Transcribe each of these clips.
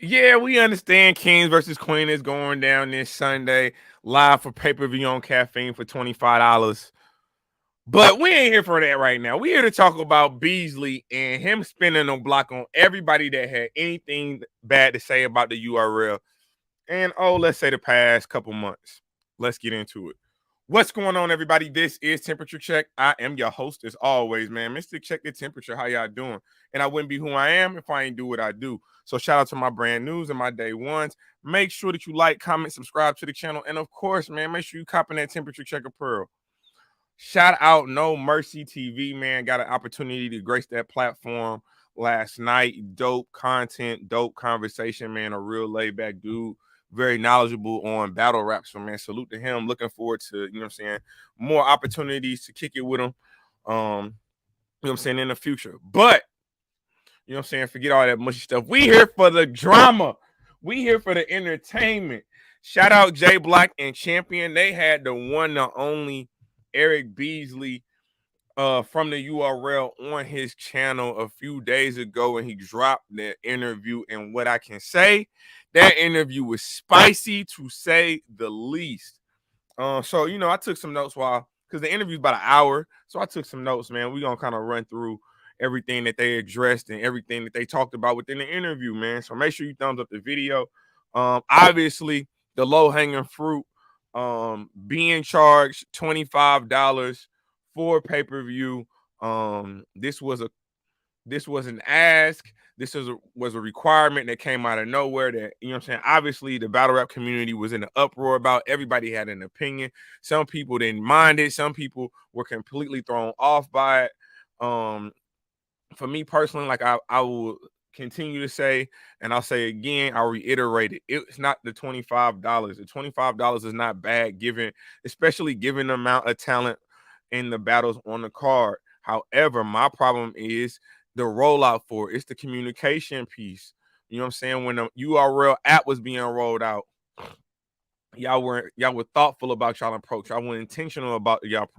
Yeah, we understand Kings versus Queen is going down this Sunday live for pay-per-view on Caffeine for $25. But we ain't here for that right now. We here to talk about Beasley and him spinning a block on everybody that had anything bad to say about the URL. And let's say the past couple months. Let's get into it. What's going on, everybody? This is Temperature Check. I am your host, as always, man. Mr. Check the Temperature. How y'all doing? And I wouldn't be who I am if I ain't do what I do. So shout out to my brand news and my day ones. Make sure that you like, comment, subscribe to the channel. And of course, man, make sure you copy that Temperature Check apparel. Shout out No Mercy TV, man. Got an opportunity to grace that platform last night. Dope content, dope conversation, man. A real laid back dude. Very knowledgeable on battle rap. So, man, salute to him. Looking forward to, what I'm saying, more opportunities to kick it with him. What I'm saying, in the future. But, what I'm saying, forget all that mushy stuff. We here for the drama. We here for the entertainment. Shout out Jay Black and Champion. They had the one, the only Eric Beasley from the URL on his channel a few days ago, and he dropped that interview. And what I can say, that interview was spicy to say the least. So I took some notes because the interview's about an hour, so I took some notes, man. We're gonna kind of run through everything that they addressed and everything that they talked about within the interview, man. So make sure you thumbs up the video. Obviously, the low hanging fruit, being charged $25 for pay-per-view. This was an ask. This was a requirement that came out of nowhere that, what I'm saying, obviously the battle rap community was in an uproar about. Everybody had an opinion. Some people didn't mind it. Some people were completely thrown off by it. For me personally, like I will continue to say, and I'll say again, I'll reiterate it. It's not the $25. The $25 is not bad, especially given the amount of talent in the battles on the card. However, my problem is the rollout for it. It's the communication piece. You know what I'm saying? When the URL app was being rolled out, y'all were thoughtful about y'all approach. I was intentional about y'all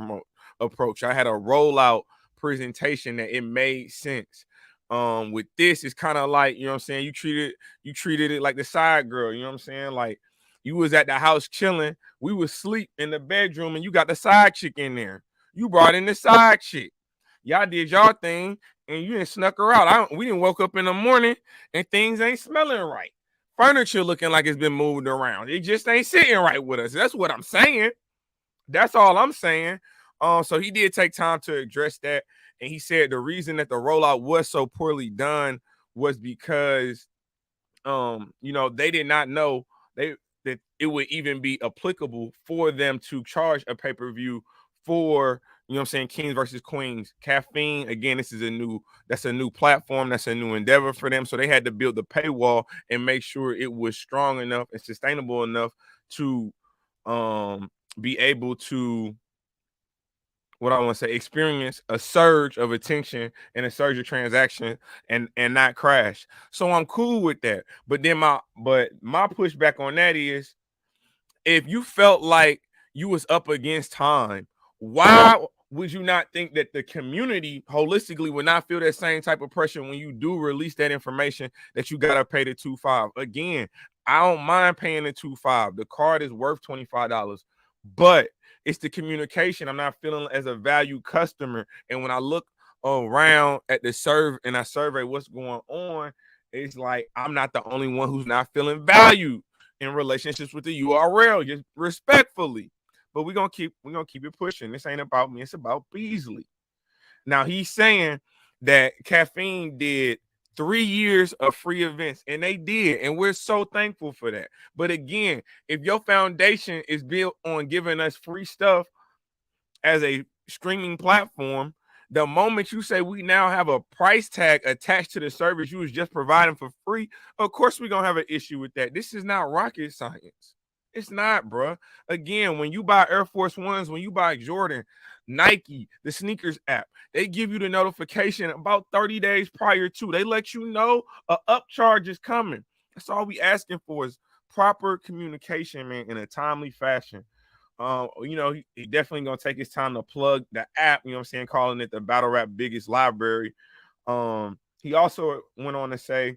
approach. I had a rollout presentation that it made sense. With this, it's kind of like, what I'm saying, you treated it like the side girl, you know what I'm saying? Like, you was at the house chilling, we was sleep in the bedroom, and you got the side chick in there. You brought in the side chick. Y'all did y'all thing, and you didn't snuck her out. We didn't woke up in the morning and things ain't smelling right. Furniture looking like it's been moved around. It just ain't sitting right with us. That's what I'm saying. That's all I'm saying. So he did take time to address that, and he said the reason that the rollout was so poorly done was because, they did not know that it would even be applicable for them to charge a pay-per-view for, what I'm saying, Kings versus Queens. Caffeine, again, that's a new platform, that's a new endeavor for them. So they had to build the paywall and make sure it was strong enough and sustainable enough to be able to, what I want to say, experience a surge of attention and a surge of transaction and not crash. So I'm cool with that. But my pushback on that is, if you felt like you was up against time, why would you not think that the community holistically would not feel that same type of pressure when you do release that information that you gotta pay the 2.5? Again, I don't mind paying the 2.5. The card is worth $25, but it's the communication I'm not feeling as a value customer. And when I look around at the I survey what's going on, it's like I'm not the only one who's not feeling valued in relationships with the URL, just respectfully. But we're gonna keep it pushing. This ain't about me, it's about Beasley. Now he's saying that Caffeine did 3 years of free events, and they did, and we're so thankful for that. But again, if your foundation is built on giving us free stuff as a streaming platform, the moment you say we now have a price tag attached to the service you was just providing for free, of course we're gonna have an issue with that. This is not rocket science. It's not, bruh. Again, when you buy Air Force Ones, when you buy Jordan, Nike, the sneakers app, they give you the notification about 30 days prior to. They let you know a upcharge is coming. That's all we asking for is proper communication, man, in a timely fashion. He definitely gonna take his time to plug the app, you know what I'm saying, calling it the battle rap biggest library. He also went on to say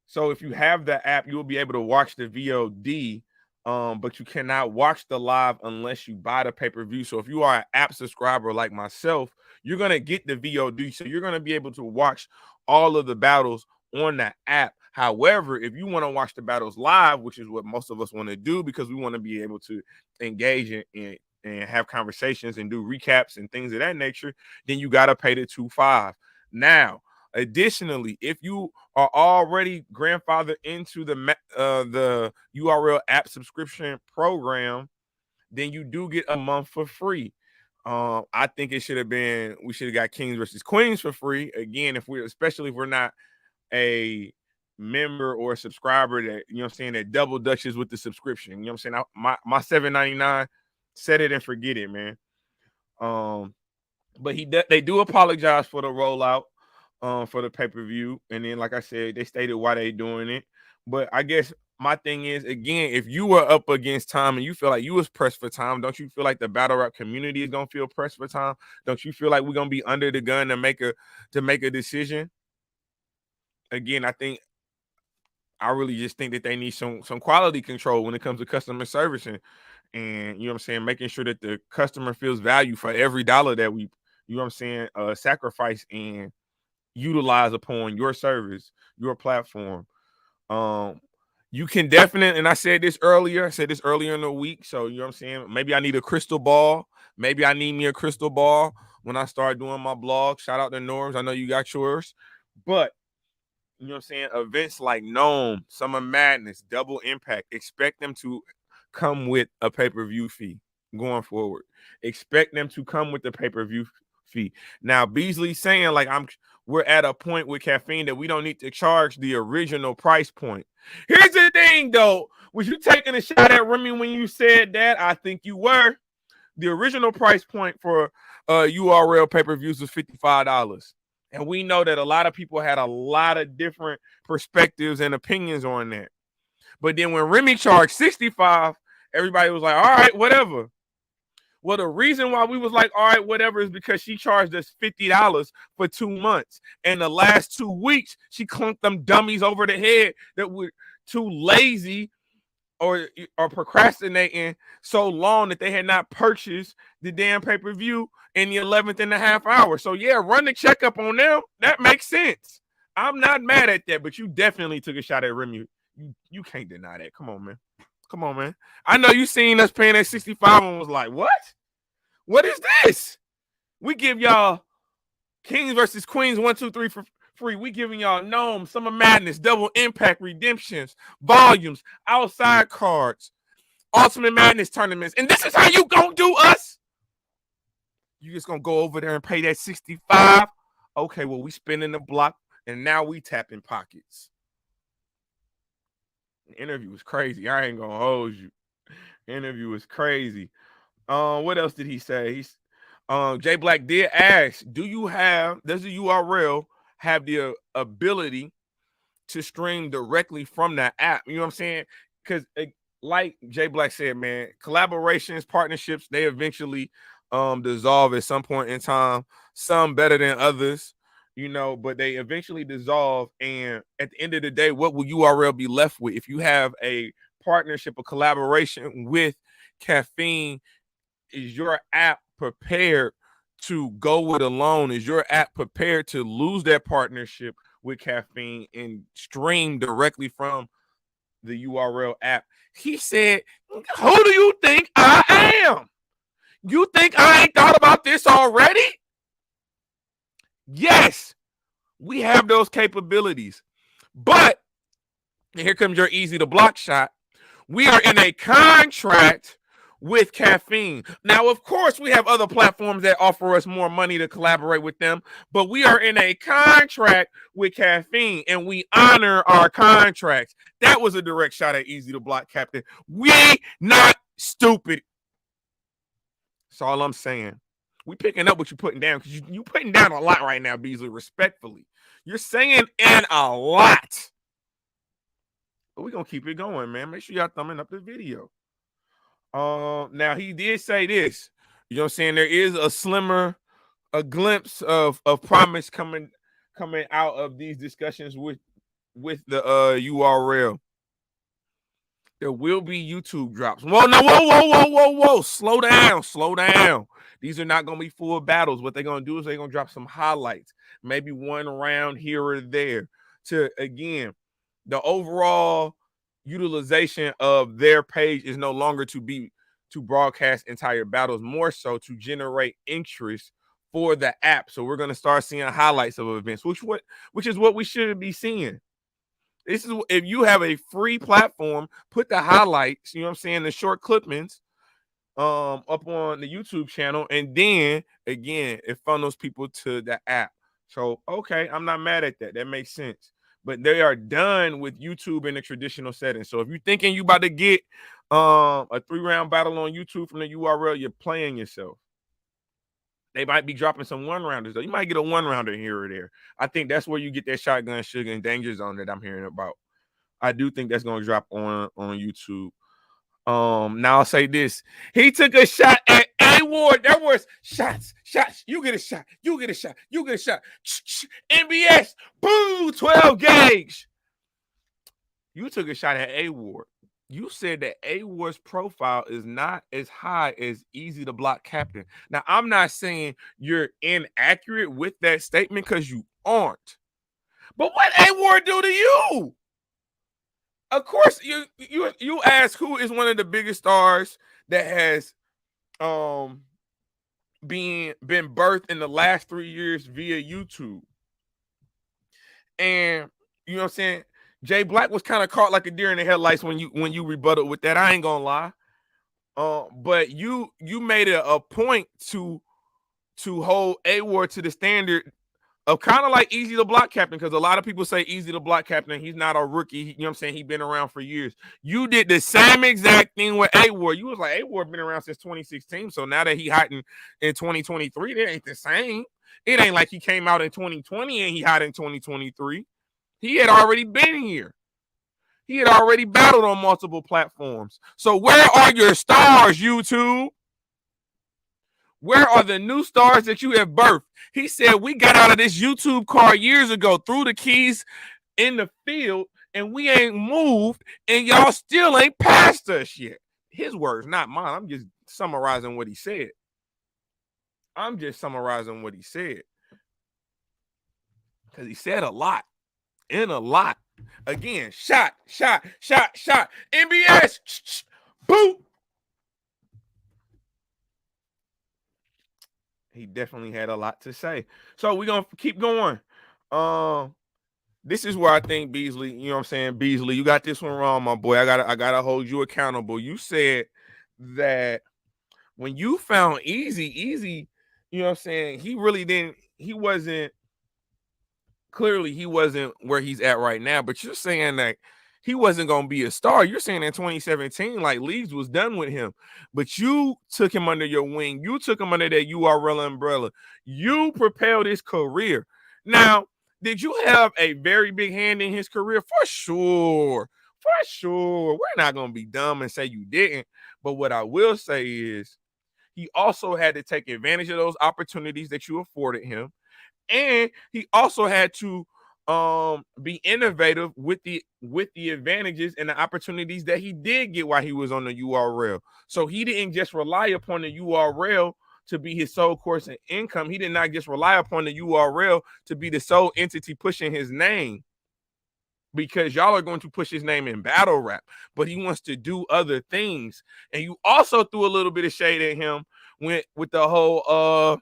So if you have the app, you will be able to watch the VOD, but you cannot watch the live unless you buy the pay-per-view. So if you are an app subscriber like myself, you're gonna get the VOD. So you're gonna be able to watch all of the battles on the app. However, if you want to watch the battles live, which is what most of us want to do because we want to be able to engage and have conversations and do recaps and things of that nature, then you gotta pay the 2.5. Now, additionally, if you are already grandfathered into the URL app subscription program, then you do get a month for free. I think it should have been, we should have got Kings versus Queens for free. Again, especially if we're not a member or a subscriber that, you know what I'm saying, that double dutches with the subscription. You know what I'm saying? My $7.99, set it and forget it, man. But they do apologize for the rollout for the pay-per-view. And then, like I said, they stated why they doing it. But I guess my thing is, again, if you were up against time and you feel like you was pressed for time, don't you feel like the battle rap community is gonna feel pressed for time? Don't you feel like we're gonna be under the gun to make a decision? Again, I really just think that they need some quality control when it comes to customer service and you know what I'm saying, making sure that the customer feels value for every dollar that we, you know what I'm saying, sacrifice and utilize upon your service, your platform. You can definitely, and I said this earlier in the week, so you know what I'm saying, maybe I need a crystal ball. Maybe I need me a crystal ball when I start doing my blog. Shout out to Norms. I know you got yours. But you know what I'm saying, events like Gnome, Summer Madness, Double Impact, expect them to come with a pay-per-view fee going forward. Expect them to come with the pay-per-view fee. Now, Beasley saying like we're at a point with Caffeine that we don't need to charge the original price point. Here's the thing, though. Was you taking a shot at Remy when you said that? I think you were. The original price point for URL pay-per-views was $55. And we know that a lot of people had a lot of different perspectives and opinions on that. But then when Remy charged 65, everybody was like, all right, whatever. Well, the reason why we was like, all right, whatever, is because she charged us $50 for 2 months. And the last 2 weeks, she clunked them dummies over the head that were too lazy or procrastinating so long that they had not purchased the damn pay-per-view in the 11th and a half hour. So yeah, run the checkup on them. That makes sense. I'm not mad at that, but you definitely took a shot at Remy. You can't deny that. Come on, man. Come on, man. I know you seen us paying that 65 and was like, what? What is this? We give y'all Kings versus Queens 1, 2, 3 for free. We giving y'all Gnome, Summer Madness, Double Impact, Redemptions, Volumes, Outside Cards, Ultimate Madness tournaments. And this is how you gonna do us? You just gonna go over there and pay that 65? Okay, well, we spinning the block and now we tapping pockets. The interview was crazy. I ain't gonna hold you. The interview was crazy. What else did he say? Jay Black did ask, does the URL have the ability to stream directly from that app? You know what I'm saying? Because like Jay Black said, man, collaborations, partnerships, they eventually dissolve at some point in time. Some better than others, you know, but they eventually dissolve. And at the end of the day, what will URL be left with? If you have a partnership, a collaboration with Caffeine, is your app prepared to go it alone? Is your app prepared to lose that partnership with Caffeine and stream directly from the URL app? He said, who do you think I am? You think I ain't thought about this already? Yes, we have those capabilities. But, and here comes your easy to block shot, we are in a contract with Caffeine. Now, of course, we have other platforms that offer us more money to collaborate with them, but we are in a contract with Caffeine and we honor our contracts. That was a direct shot at Eazy to Block, Captain. We not stupid. That's all I'm saying. We picking up what you're putting down because you putting down a lot right now, Beasley, respectfully. You're saying in a lot. But we're going to keep it going, man. Make sure y'all thumbing up the video. Now he did say this, you know what I'm saying? There is a glimpse of promise coming out of these discussions with with the URL. There will be YouTube drops. Whoa, no, whoa. Slow down. These are not going to be full battles. What they're going to do is they're going to drop some highlights, maybe one round here or there to, again, the overall utilization of their page is no longer to broadcast entire battles, more so to generate interest for the app. So we're going to start seeing highlights of events, which is what we should be seeing. This is if you have a free platform, put the highlights, you know what I'm saying, the short clippings up on the YouTube channel, and then again it funnels people to the app. So okay, I'm not mad at that. That makes sense. But they are done with YouTube in the traditional setting. So if you're thinking you about to get a 3-round battle on YouTube from the URL, you're playing yourself. They might be dropping some 1-rounders though. You might get a 1-rounder here or there. I think that's where you get that shotgun sugar and danger zone that I'm hearing about. I do think that's going to drop on YouTube. Now I'll say this. He took a shot at Awar. There was shots. You get a shot. NBS. Boo, 12 gauge. You took a shot at Awar. You said that Awar's profile is not as high as Eazy the Block Captain. Now, I'm not saying you're inaccurate with that statement because you aren't. But what Awar do to you? Of course, you ask who is one of the biggest stars that has been birthed in the last 3 years via YouTube. And you know what I'm saying? Jay Black was kind of caught like a deer in the headlights when you rebutted with that. I ain't gonna lie. But you made it a point to hold Awar to the standard of kind of like Eazy the Block Captain, because a lot of people say Eazy the Block Captain, he's not a rookie. You know what I'm saying? He's been around for years. You did the same exact thing with Awar. You was like, Awar been around since 2016. So now that he hot in 2023, that ain't the same. It ain't like he came out in 2020 and he hot in 2023. He had already been here. He had already battled on multiple platforms. So where are your stars, YouTube? Where are the new stars that you have birthed? He said, we got out of this YouTube car years ago, threw the keys in the field, and we ain't moved, and y'all still ain't passed us yet. His words, not mine. I'm just summarizing what he said. Because he said a lot. In a lot. Again, shot. NBS. Boop. He definitely had a lot to say. So we're going to keep going. This is where I think Beasley, you know what I'm saying? Beasley, you got this one wrong, my boy. I gotta hold you accountable. You said that when you found Eazy, you know what I'm saying, he wasn't where he's at right now, but you're saying that he wasn't going to be a star. You're saying in 2017, like, Leagues was done with him, but you took him under your wing. You took him under that URL umbrella. You propelled his career. Now, did you have a very big hand in his career? For sure. We're not going to be dumb and say you didn't, but what I will say is he also had to take advantage of those opportunities that you afforded him. And he also had to be innovative with the advantages and the opportunities that he did get while he was on the URL. So he didn't just rely upon the URL to be his sole course of income. He did not just rely upon the URL to be the sole entity pushing his name, because y'all are going to push his name in battle rap, but he wants to do other things. And you also threw a little bit of shade at him with the whole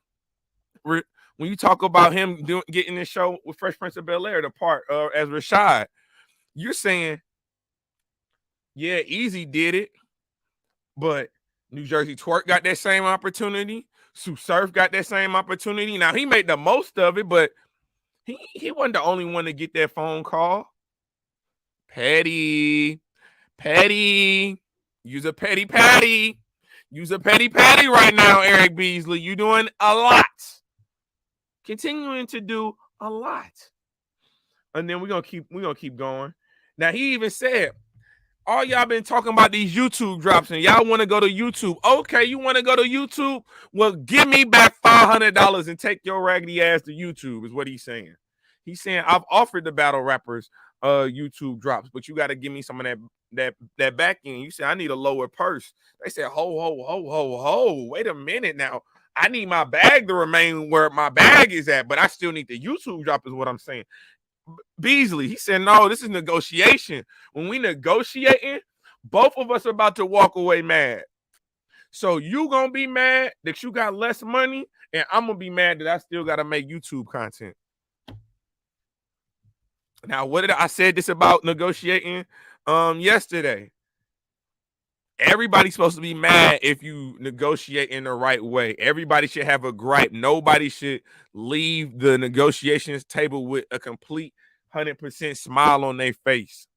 when you talk about him getting this show with Fresh Prince of Bel-Air, the part as Rashad, you're saying, yeah, Eazy did it, but New Jersey Twerk got that same opportunity. Sue Surf got that same opportunity. Now, he made the most of it, but he wasn't the only one to get that phone call. Petty. Use a petty patty. Use a petty patty right now, Eric Beasley. You doing a lot. Continuing to do a lot. And then we're gonna keep going. Now, he even said, all y'all been talking about these YouTube drops and y'all want to go to YouTube. Okay, you want to go to YouTube? Well, give me back $500 and take your raggedy ass to YouTube, is what he's saying. He's saying I've offered the battle rappers YouTube drops, but you got to give me some of that back end. You said I need a lower purse. They said, ho. Wait a minute now. I need my bag to remain where my bag is at, but I still need the YouTube drop, is what I'm saying. Beasley, he said, no, this is negotiation. When we negotiating, both of us are about to walk away mad. So you gonna be mad that you got less money, and I'm gonna be mad that I still gotta make YouTube content. Now, what did I said this about negotiating yesterday? Everybody's supposed to be mad if you negotiate in the right way. Everybody should have a gripe. Nobody should leave the negotiations table with a complete 100% smile on their face.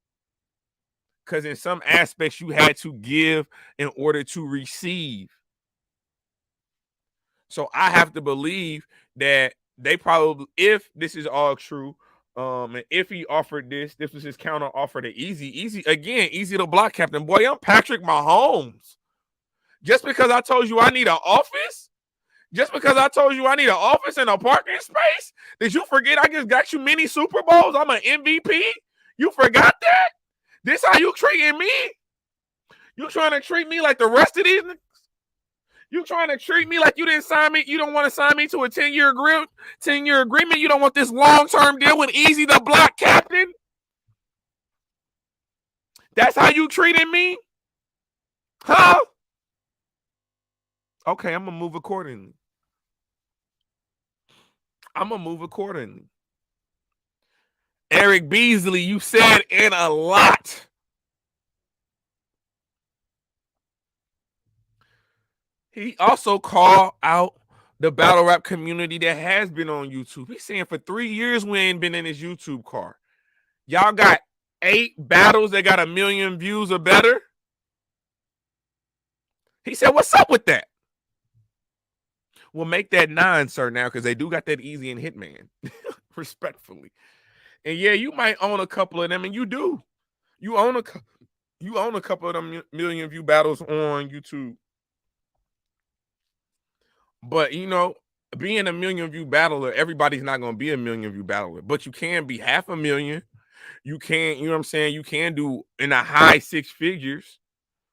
Because in some aspects, you had to give in order to receive. So I have to believe that they probably, if this is all true, and if he offered this was his counter offer to Eazy. Eazy the block captain. Boy, I'm Patrick Mahomes. Just because I told you I need an office, just because I told you I need an office and a parking space, did you forget I just got you many Super Bowls? I'm an MVP. You forgot that? This how you treating me? You trying to treat me like the rest of these? You trying to treat me like you didn't sign me? You don't want to sign me to a 10-year agreement? 10-year agreement? You don't want this long-term deal with Eazy the block captain? That's how you treating me? Huh? Okay, I'm gonna move accordingly. Eric Beasley, you said in a lot. He also called out the battle rap community that has been on YouTube. He's saying for 3 years we ain't been in his YouTube car. Y'all got 8 battles that got 1 million views or better. He said, what's up with that? We'll make that 9, sir, now, because they do got that Eazy and Hitman, respectfully. And yeah, you might own a couple of them, and you do. You own a couple of them 1 million view battles on YouTube. But, you know, being a 1 million view battler, everybody's not going to be a 1 million view battler. But you can be 500,000. You can, you know what I'm saying? You can do in the high 6 figures,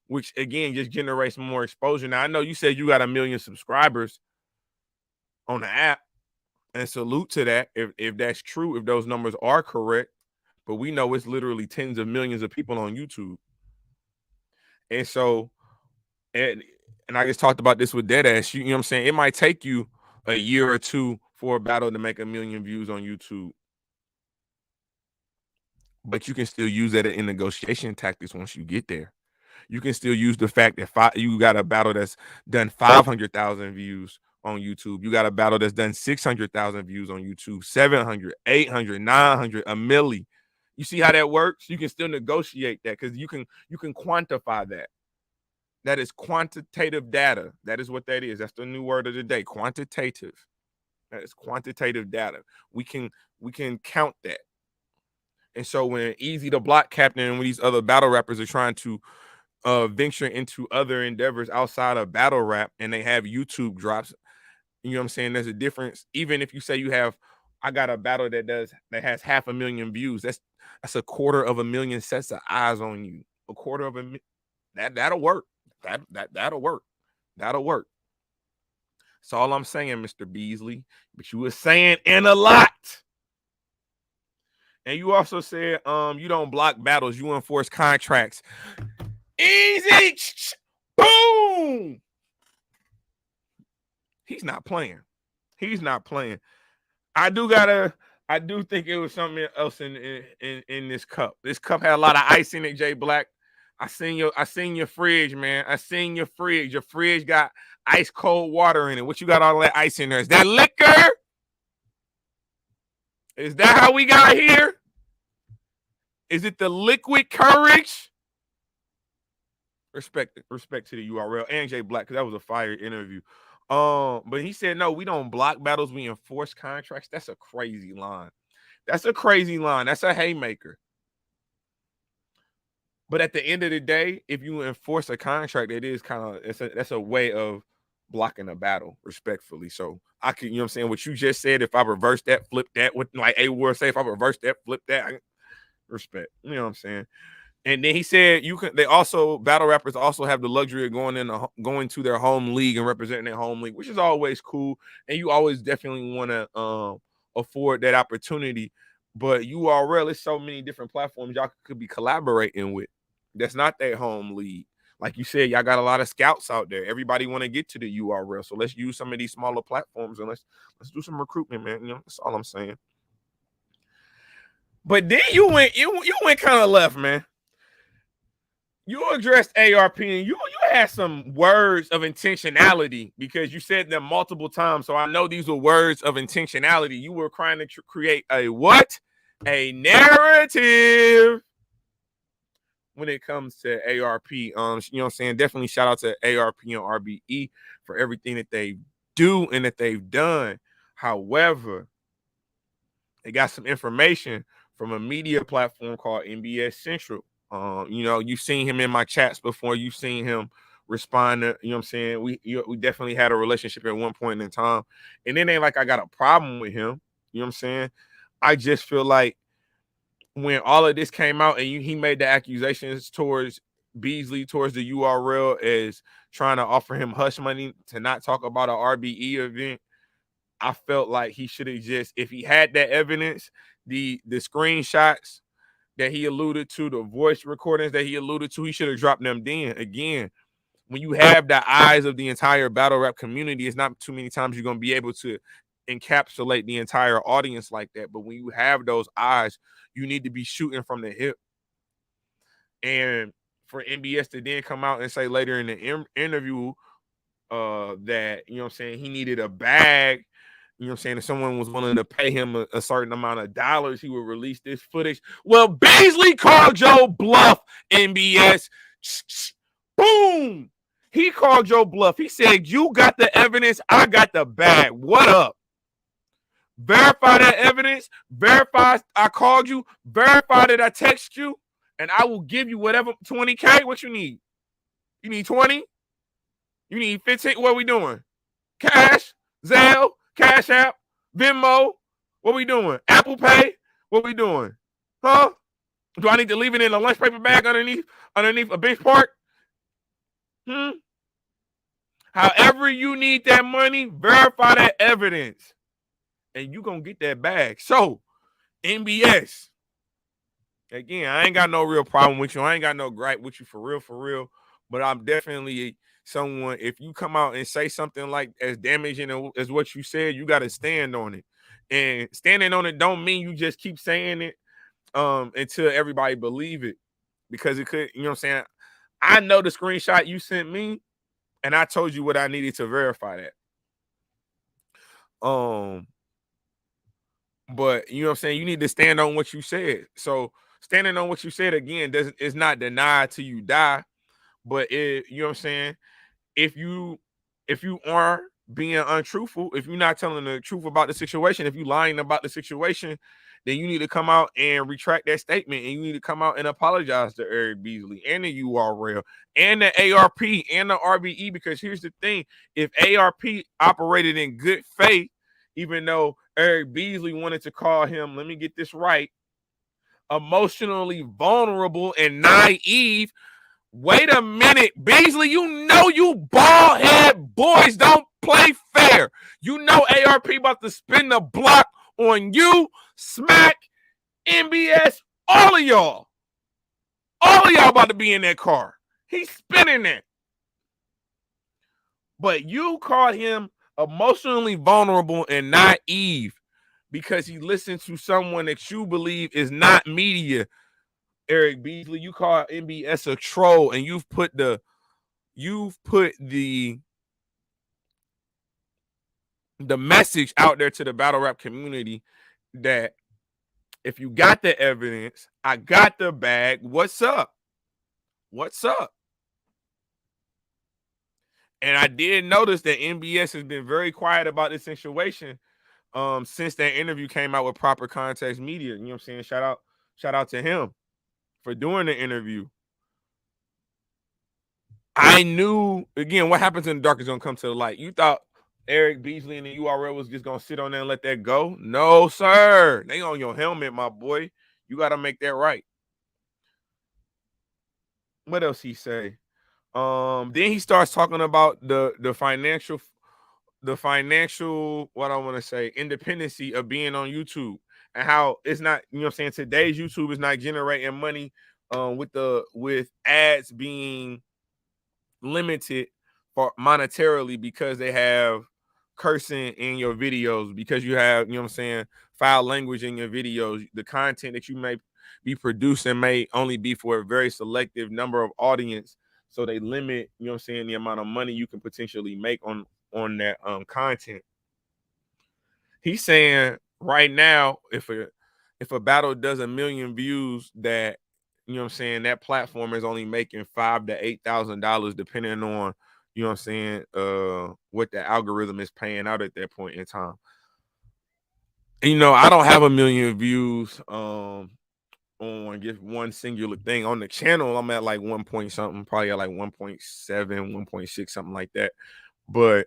which, again, just generates more exposure. Now, I know you said you got 1 million subscribers on the app, and salute to that if that's true, if those numbers are correct. But we know it's literally tens of millions of people on YouTube. And so, and I just talked about this with Deadass, you know what I'm saying? It might take you a year or 2 for a battle to make 1 million views on YouTube. But you can still use that in negotiation tactics once you get there. You can still use the fact that you got a battle that's done 500,000 views on YouTube. You got a battle that's done 600,000 views on YouTube, 700, 800, 900, a milli. You see how that works? You can still negotiate that because you can quantify that. That is quantitative data. That is what that is. That's the new word of the day, quantitative. That is quantitative data. We can count that. And so when Eazy the block captain and when these other battle rappers are trying to venture into other endeavors outside of battle rap and they have YouTube drops, you know what I'm saying? There's a difference. Even if you say I got a battle that has 500,000 views, that's 250,000 sets of eyes on you. 250,000. That'll work. That'll work. That'll work. That's all I'm saying, Mr. Beasley. But you were saying in a lot. And you also said you don't block battles, you enforce contracts. Eazy, boom. He's not playing. I do think it was something else in this cup. This cup had a lot of ice in it, Jay Black. I seen your fridge, man. I seen your fridge. Your fridge got ice cold water in it. What you got all that ice in there? Is that liquor? Is that how we got here? Is it the liquid courage? Respect to the URL and Jay Black, because that was a fire interview. But he said, no, we don't block battles, we enforce contracts. That's a crazy line. That's a haymaker. But at the end of the day, if you enforce a contract, it is that's a way of blocking a battle respectfully. So I can, you know what I'm saying, what you just said, if I reverse that, flip that, what like Awar say, if I reverse that, flip that, respect. You know what I'm saying? And then he said you can. They also battle rappers also have the luxury of going to their home league and representing their home league, which is always cool. And you always definitely want to afford that opportunity. But URL, it's so many different platforms y'all could be collaborating with. That's not their home league. Like you said, y'all got a lot of scouts out there. Everybody want to get to the URL, so let's use some of these smaller platforms and let's do some recruitment, man. You know, that's all I'm saying. But then you went kind of left, man. You addressed ARP and you had some words of intentionality because you said them multiple times. So I know these were words of intentionality. You were trying to create a what? A narrative when it comes to ARP. You know what I'm saying? Definitely shout out to ARP and RBE for everything that they do and that they've done. However, they got some information from a media platform called Nbscentral. You know, you've seen him in my chats before. You've seen him respond to, you know what I'm saying? We definitely had a relationship at one point in time. And it ain't like I got a problem with him. You know what I'm saying? I just feel like when all of this came out and he made the accusations towards Beasley, towards the URL as trying to offer him hush money to not talk about an RBE event, I felt like he should have just, if he had that evidence, the screenshots that he alluded to, the voice recordings that he alluded to, he should have dropped them then. Again, when you have the eyes of the entire battle rap community, it's not too many times you're going to be able to encapsulate the entire audience like that. But when you have those eyes, you need to be shooting from the hip. And for NBS to then come out and say later in the interview that, you know what I'm saying, he needed a bag, you know what I'm saying, if someone was willing to pay him a certain amount of dollars, he would release this footage. Well, Beasley called Joe bluff, NBS. Boom! He called Joe bluff. He said, you got the evidence, I got the bag. What up? Verify that evidence. Verify I called you. Verify that I text you. And I will give you whatever, 20K. What you need? You need 20? You need 15? What are we doing? Cash? Zelle? Cash App? Venmo? What we doing? Apple Pay? What we doing? Huh? Do I need to leave it in a lunch paper bag underneath a bench park? However you need that money, verify that evidence. And you gonna get that bag. So, NBS. Again, I ain't got no real problem with you. I ain't got no gripe with you for real. But I'm definitely someone, if you come out and say something like as damaging as what you said, you got to stand on it. And standing on it don't mean you just keep saying it until everybody believe it. Because it could, you know what I'm saying? I know the screenshot you sent me, and I told you what I needed to verify that. But you know what I'm saying? You need to stand on what you said. So standing on what you said again is not denied till you die. But you know what I'm saying? If you are being untruthful, if you're not telling the truth about the situation, if you're lying about the situation, then you need to come out and retract that statement, and you need to come out and apologize to Eric Beasley and the URL and the ARP and the RBE. Because here's the thing: if ARP operated in good faith, even though Eric Beasley wanted to call him, let me get this right, emotionally vulnerable and naive. Wait a minute, Beasley, you know you bald head boys don't play fair. You know ARP about to spin the block on you, Smack, NBS, all of y'all. All of y'all about to be in that car. He's spinning that. But you called him emotionally vulnerable and naive because he listened to someone that you believe is not media. Eric Beasley, you call NBS a troll, and you've put the message out there to the battle rap community that if you got the evidence, I got the bag. What's up? What's up? And I did notice that NBS has been very quiet about this situation since that interview came out with Proper Context Media. You know what I'm saying? Shout out to him for doing the interview. I knew, again, what happens in the dark is gonna come to the light. You thought Eric Beasley and the URL was just gonna sit on there and let that go? No, sir. They on your helmet, my boy. You gotta make that right. What else he say? Then he starts talking about the financial, what I want to say, independency of being on YouTube, and how it's not, you know what I'm saying, today's YouTube is not generating money with ads being limited for monetarily because they have cursing in your videos, because you have, you know what I'm saying, foul language in your videos. The content that you may be producing may only be for a very selective number of audience. So they limit, you know what I'm saying, the amount of money you can potentially make on that content. He's saying right now, if a battle does 1 million views, that, you know what I'm saying, that platform is only making $5,000 to $8,000 depending on, you know what I'm saying, what the algorithm is paying out at that point in time. You know, I don't have 1 million views on just one singular thing. On the channel, I'm at like 1 point something, probably at like 1.7, 1.6, something like that. But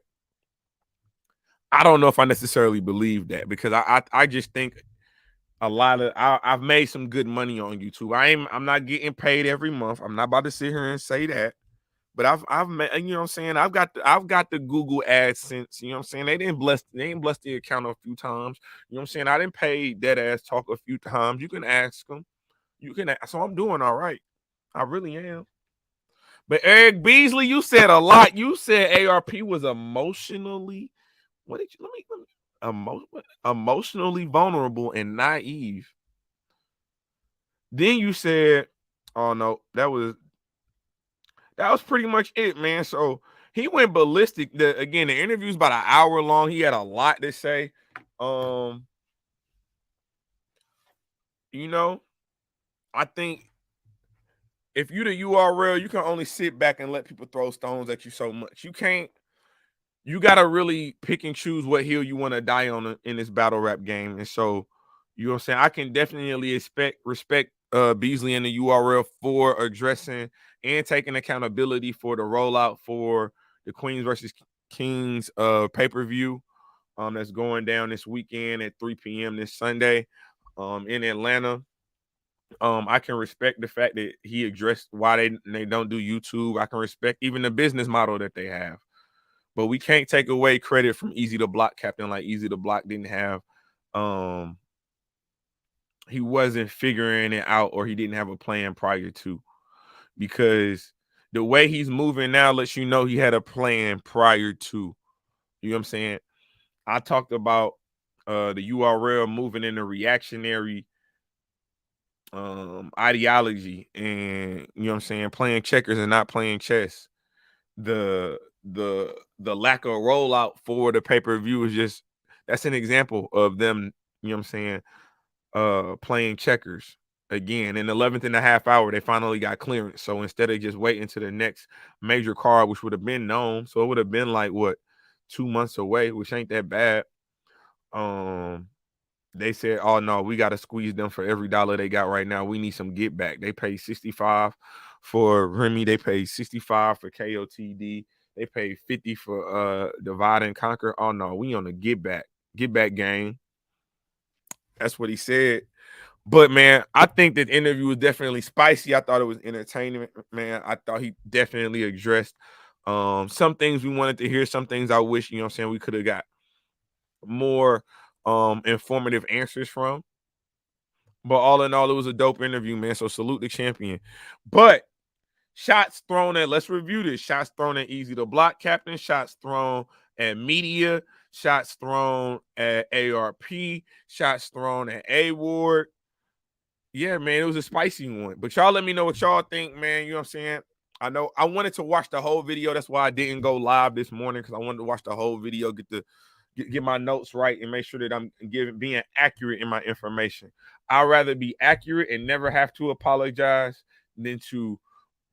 I don't know if I necessarily believe that, because I just think a lot of I've made some good money on YouTube. I'm not getting paid every month. I'm not about to sit here and say that, but I've made, you know what I'm saying, I've got the Google AdSense. You know what I'm saying, they didn't bless the account a few times. You know what I'm saying, I didn't pay Dead Ass Talk a few times. You can ask them. So I'm doing all right. I really am. But Eric Beasley, you said a lot. You said ARP was emotionally, what did you let me emotionally vulnerable and naive. Then you said, oh no, that was pretty much it, man. So he went ballistic. Again, the interview's about an hour long. He had a lot to say. You know, I think if you the URL, you can only sit back and let people throw stones at you so much. You can't. You gotta really pick and choose what hill you want to die on in this battle rap game. And so, you know what I'm saying, I can definitely respect Beasley and the URL for addressing and taking accountability for the rollout for the Queens versus Kings pay-per-view that's going down this weekend at 3 p.m. this Sunday in Atlanta. I can respect the fact that he addressed why they don't do YouTube. I can respect even the business model that they have. But we can't take away credit from Eazy the Block Captain. Like, Eazy the Block didn't have he wasn't figuring it out, or he didn't have a plan prior to, because the way he's moving now lets you know he had a plan prior to. You know what I'm saying? I talked about the URL moving in a reactionary ideology, and, you know what I'm saying, playing checkers and not playing chess. The lack of rollout for the pay-per-view is just, that's an example of them, you know what I'm saying, playing checkers. Again, in the 11th and a half hour, they finally got clearance. So instead of just waiting to the next major card, which would have been known, so it would have been like, what, 2 months away, which ain't that bad. They said, oh no, we got to squeeze them for every dollar they got right now. We need some get back. They paid 65 for Remy. They paid 65 for KOTD. They paid 50 for Divide and Conquer. Oh no, we on the get back game. That's what he said. But man, I think that interview was definitely spicy. I thought it was entertaining, man. I thought he definitely addressed some things we wanted to hear, some things I wish, you know what I'm saying, we could have got more informative answers from. But all in all, it was a dope interview, man. So salute the champion. But shots thrown at, let's review this. Shots thrown at Eazy the Block Captain. Shots thrown at media. Shots thrown at ARP. Shots thrown at Awar. Yeah, man, it was a spicy one. But y'all let me know what y'all think, man. You know what I'm saying? I know I wanted to watch the whole video. That's why I didn't go live this morning, because I wanted to watch the whole video, get my notes right, and make sure that I'm being accurate in my information. I'd rather be accurate and never have to apologize than to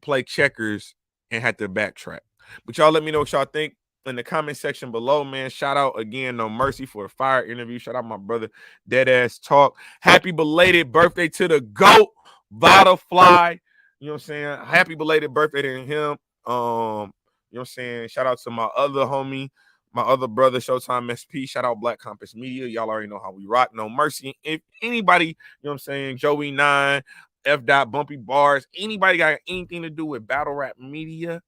play checkers and have to backtrack. But y'all let me know what y'all think in the comment section below, man. Shout out again, No Mercy, for a fire interview. Shout out my brother Dead Ass Talk. Happy belated birthday to the GOAT, Butterfly. You know what I'm saying? Happy belated birthday to him. You know what I'm saying? Shout out to my other homie, my other brother, Showtime SP. Shout out Black Compass Media. Y'all already know how we rock. No mercy. If anybody, you know what I'm saying, Joey 9, F. Dot, Bumpy Bars, anybody got anything to do with battle rap media,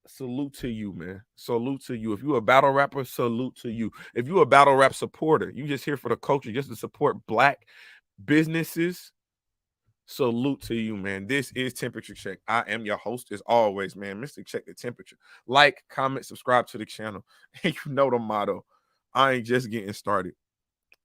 salute to you, man. Salute to you. If you a battle rapper, salute to you. If you a battle rap supporter, you just here for the culture, just to support Black businesses, salute to you, man. This is Temperature Check. I am your host as always, man. Mr. Check the Temperature. Like, comment, subscribe to the channel. And you know the motto. I ain't just getting started.